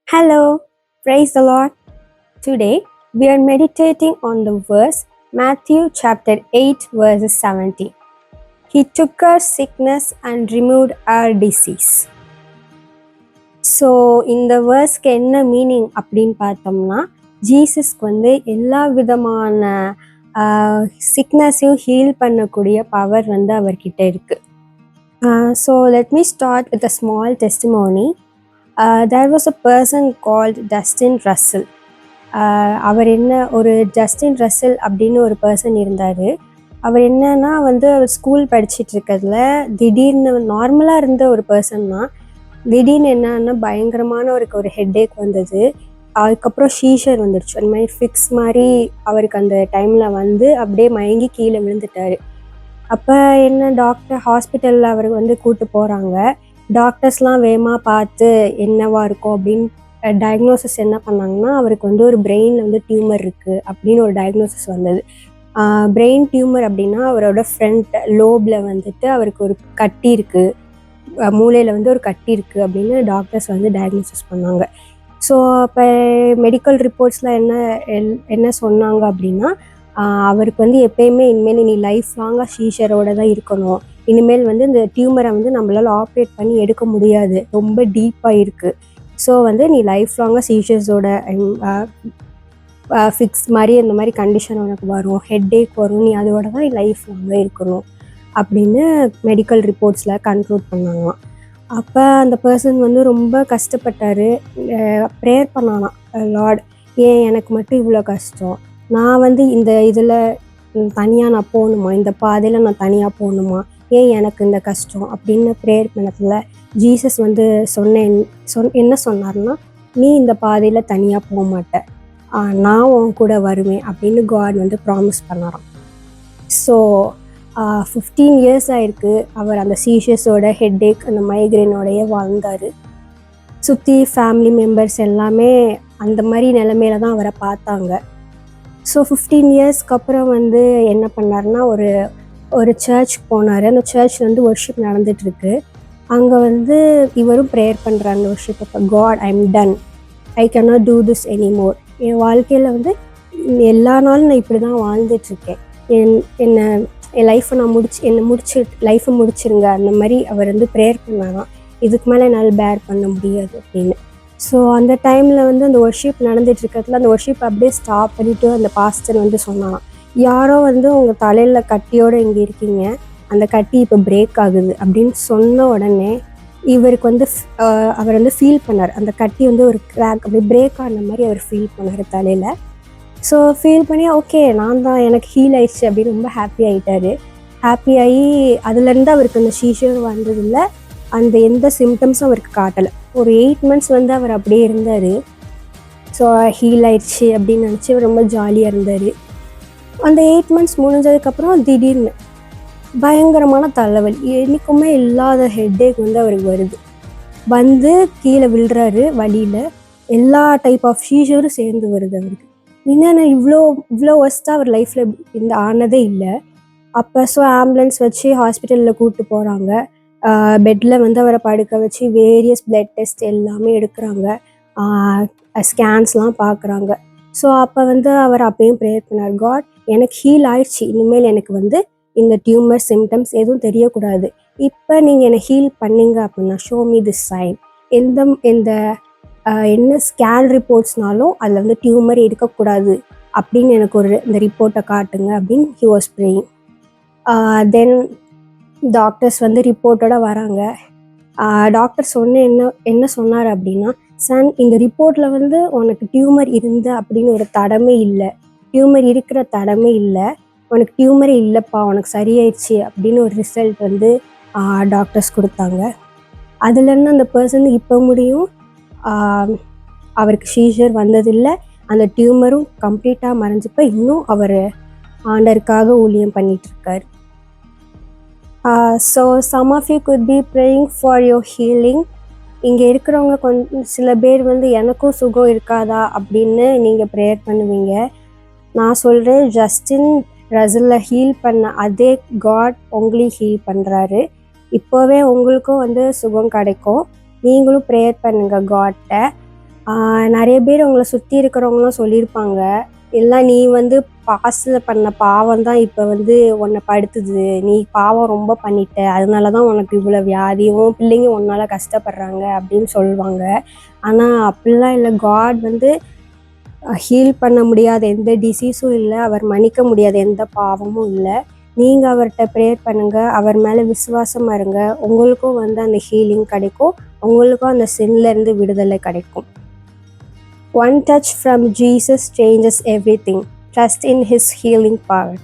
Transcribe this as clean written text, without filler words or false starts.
Hello, praise the Lord. Today we are meditating on the verse Matthew chapter 8 verse 17. He took our sickness and removed our disease. So இந்த வேர்ஸ்க்கு என்ன meaning அப்படின்னு பார்த்தோம்னா, ஜீசஸ்க்கு எல்லா விதமான சிக்னஸையும் heel பண்ணக்கூடிய power அவர்கிட்ட இருக்குது. So let me start with a small testimony. There was a person called Dustin Russell. அவர் ஜஸ்டின் ரசல் அப்படின்னு ஒரு பர்சன் இருந்தார். அவர் என்னன்னா அவர் ஸ்கூல் படிச்சுட்டு இருக்கிறதுல திடீர்னு நார்மலாக இருந்த ஒரு பர்சன் தான். திடீர்னு என்னன்னா பயங்கரமான ஒரு ஹெட்டேக் வந்தது. அதுக்கப்புறம் ஷீஷர் வந்துடுச்சு. அந்த மாதிரி ஃபிக்ஸ் மாதிரி அவருக்கு அந்த டைமில் அப்படியே மயங்கி கீழே விழுந்துட்டார். அப்போ டாக்டர் ஹாஸ்பிட்டலில் அவர் கூப்பிட்டு போகிறாங்க. டாக்டர்ஸ்லாம் வேகமாக பார்த்து என்னவா இருக்கும் அப்படின்னு டயக்னோசிஸ் என்ன பண்ணாங்கன்னா, அவருக்கு ஒரு பிரெயினில் டியூமர் இருக்குது அப்படின்னு ஒரு டயக்னோசிஸ் வந்தது. பிரெயின் டியூமர் அப்படின்னா அவரோட ஃப்ரண்ட் லோபில் அவருக்கு ஒரு கட்டி இருக்குது, மூளையில் ஒரு கட்டி இருக்குது அப்படின்னு டாக்டர்ஸ் டயக்னோசிஸ் பண்ணாங்க. ஸோ அப்போ மெடிக்கல் ரிப்போர்ட்ஸில் என்ன சொன்னாங்க அப்படின்னா, அவருக்கு எப்பயுமே இனிமேல் நீ லைஃப் லாங்காக சீஷரோடு தான் இருக்கணும். இனிமேல் இந்த டியூமரை நம்மளால் ஆப்ரேட் பண்ணி எடுக்க முடியாது, ரொம்ப டீப்பாக இருக்குது. ஸோ நீ லைஃப் லாங்காக சீஷர்ஸோட ஃபிக்ஸ் மாதிரி இந்த மாதிரி கண்டிஷன் உனக்கு வரும், ஹெட்டேக் வரும், நீ அதோட தான் லைஃப் லாங்காக இருக்கணும் அப்படின்னு மெடிக்கல் ரிப்போர்ட்ஸில் கன்க்ளூட் பண்ணாங்களாம். அப்போ அந்த பர்சன் ரொம்ப கஷ்டப்பட்டார். ப்ரேயர் பண்ணானா, லார்ட் ஏன் எனக்கு மட்டும் இவ்வளோ கஷ்டம், நான் இந்த இதில் தனியாக நான் போகணுமா, இந்த பாதையில் நான் தனியாக போகணுமா, ஏன் எனக்கு இந்த கஷ்டம் அப்படின்னு ப்ரேயர் பண்ணதில் ஜீசஸ் என்ன சொன்னார்னா, நீ இந்த பாதையில் தனியாக போக மாட்ட, நான் உன் கூட வருவேன் அப்படின்னு காட் ப்ராமிஸ் பண்ணாராம். ஸோ 15 years ஆயிருக்கு அவர் அந்த சீஷஸோட ஹெட்டேக் அந்த மைக்ரேனோடைய வாழ்ந்தார். சுற்றி ஃபேமிலி மெம்பர்ஸ் எல்லாமே அந்த மாதிரி நிலைமையில தான் அவரை பார்த்தாங்க. ஸோ 15 yearsக்கு அப்புறம் என்ன பண்ணார்னா, ஒரு சர்ச் போனார். அந்த சர்ச்சில் ஒர்ஷிப் நடந்துகிட்ருக்கு. அங்கே இவரும் ப்ரேயர் பண்ணுறாங்க ஒர்ஷிப். அப்போ God I am done, I cannot do this anymore. என் வாழ்க்கையில் எல்லா நாளும் நான் இப்படி தான் வாழ்ந்துட்டுருக்கேன், என் லைஃப்பை நான் லைஃப்பை முடிச்சிருங்க அந்த மாதிரி அவர் ப்ரேயர் பண்ணாராம். இதுக்கு மேலே என்னால் பேர் பண்ண முடியாது அப்படின்னு. ஸோ அந்த டைமில் அந்த ஒர்ஷிப் நடந்துகிட்ருக்கிறதுல அந்த ஒர்ஷிப் அப்படியே ஸ்டாப் பண்ணிவிட்டு அந்த பாஸ்டர் சொன்னாலாம், யாரோ உங்கள் தலையில் கட்டியோடு இங்கே இருக்கீங்க, அந்த கட்டி இப்போ பிரேக் ஆகுது அப்படின்னு சொன்ன உடனே இவருக்கு அவர் ஃபீல் பண்ணார். அந்த கட்டி ஒரு கிராக் அப்படி பிரேக் ஆன மாதிரி அவர் ஃபீல் பண்ணார் தலையில். ஸோ ஃபீல் பண்ணி ஓகே நான் தான், எனக்கு ஹீல் ஆயிடுச்சு அப்படின்னு ரொம்ப ஹாப்பி ஆகிட்டார். ஹாப்பி ஆகி அதுலேருந்து அவருக்கு அந்த சீஷர் வந்ததில்லை, அந்த எந்த சிம்டம்ஸும் அவருக்கு காட்டலை. ஒரு 8 months அவர் அப்படியே இருந்தார். ஸோ ஹீல் ஆயிடுச்சு அப்படின்னு நினச்சி அவர் ரொம்ப ஜாலியாக இருந்தார். அந்த 8 months முடிஞ்சதுக்கப்புறம் திடீர்னு பயங்கரமான தலைவலி, என்றைக்குமே இல்லாத ஹெட்டேக் அவருக்கு வருது. கீழே விழுறாரு வலியில். எல்லா டைப் ஆஃப் சீஷரும் சேர்ந்து வருது அவருக்கு. என்னென்ன இவ்வளோ ஒஸ்ட்டாக அவர் லைஃப்பில் ஆனதே இல்லை. அப்போ ஸோ ஆம்புலன்ஸ் வச்சு ஹாஸ்பிட்டலில் கூப்பிட்டு போகிறாங்க. பெட்டில் அவரை படுக்க வச்சு வேரியஸ் பிளட் டெஸ்ட் எல்லாமே எடுக்கிறாங்க, ஸ்கேன்ஸ்லாம் பார்க்குறாங்க. ஸோ அப்போ அவர் அப்பயும் ப்ரேயர் பண்ணார், காட் எனக்கு ஹீல் ஆயிடுச்சு, இனிமேல் எனக்கு இந்த டியூமர் சிம்டம்ஸ் எதுவும் தெரியக்கூடாது, இப்போ நீங்கள் என்னை ஹீல் பண்ணிங்க அப்படின்னா ஷோ மீ திஸ் சைன். என்ன ஸ்கேன் ரிப்போர்ட்ஸ்னாலும் அதில் டியூமர் இருக்கக்கூடாது அப்படின்னு எனக்கு இந்த ரிப்போர்ட்டை காட்டுங்க அப்படின்னு he was praying. Then doctors ரிப்போர்ட்டோட வராங்க. டாக்டர் என்ன சொன்னார் அப்படின்னா, சன் இந்த ரிப்போர்ட்டில் உனக்கு டியூமர் இருந்து அப்படின்னு ஒரு தடமே இல்லை, டியூமர் இருக்கிற தடமே இல்லை, உனக்கு டியூமரே இல்லைப்பா, உனக்கு சரியாயிடுச்சு அப்படின்னு ஒரு ரிசல்ட் டாக்டர்ஸ் கொடுத்தாங்க. அதுலேருந்து அந்த பர்சன் இப்போ முடியும் அவருக்கு சீஷர் வந்ததில்லை, அந்த டியூமரும் கம்ப்ளீட்டாக மறைஞ்சப்போ இன்னும் அவர் ஆண்டருக்காக ஊழியம் பண்ணிகிட்ருக்கார். So some of you could be praying for your healing. இங்கே இருக்கிறவங்க கொஞ்சம் சில பேர் எனக்கும் சுகம் இருக்காதா அப்படின்னு நீங்கள் ப்ரேயர் பண்ணுவீங்க. நான் சொல்கிறேன், ஜஸ்டின் ரசலில் ஹீல் பண்ண அதே காட் உங்களையும் ஹீல் பண்ணுறாரு. இப்போவே உங்களுக்கும் சுகம் கிடைக்கும். நீங்களும் ப்ரேயர் பண்ணுங்கள் காட்டை. நிறைய பேர் உங்களை சுற்றி இருக்கிறவங்களும் சொல்லியிருப்பாங்க, இல்லை நீ வந்து பாஸ்டில் பண்ண பாவம் தான் இப்போ வந்து உன்னை படுத்துது, நீ பாவம் ரொம்ப பண்ணிட்ட, அதனால தான் உனக்கு இவ்வளோ வியாதியும் பிள்ளைங்க உன்னால் கஷ்டப்படுறாங்க அப்படின்னு சொல்லுவாங்க. ஆனால் அப்படிலாம் இல்லை. காட் வந்து ஹீல் பண்ண முடியாத எந்த டிசீஸும் இல்லை, அவர் மன்னிக்க முடியாத எந்த பாவமும் இல்லை. நீங்கள் அவர்கிட்ட ப்ரேயர் பண்ணுங்கள், அவர் மேலே விசுவாசமாக இருங்க, உங்களுக்கும் வந்து அந்த ஹீலிங் கிடைக்கும், உங்களுக்கும் அந்த சின்லேருந்து விடுதலை கிடைக்கும். One touch from Jesus changes everything. Trust in his healing power.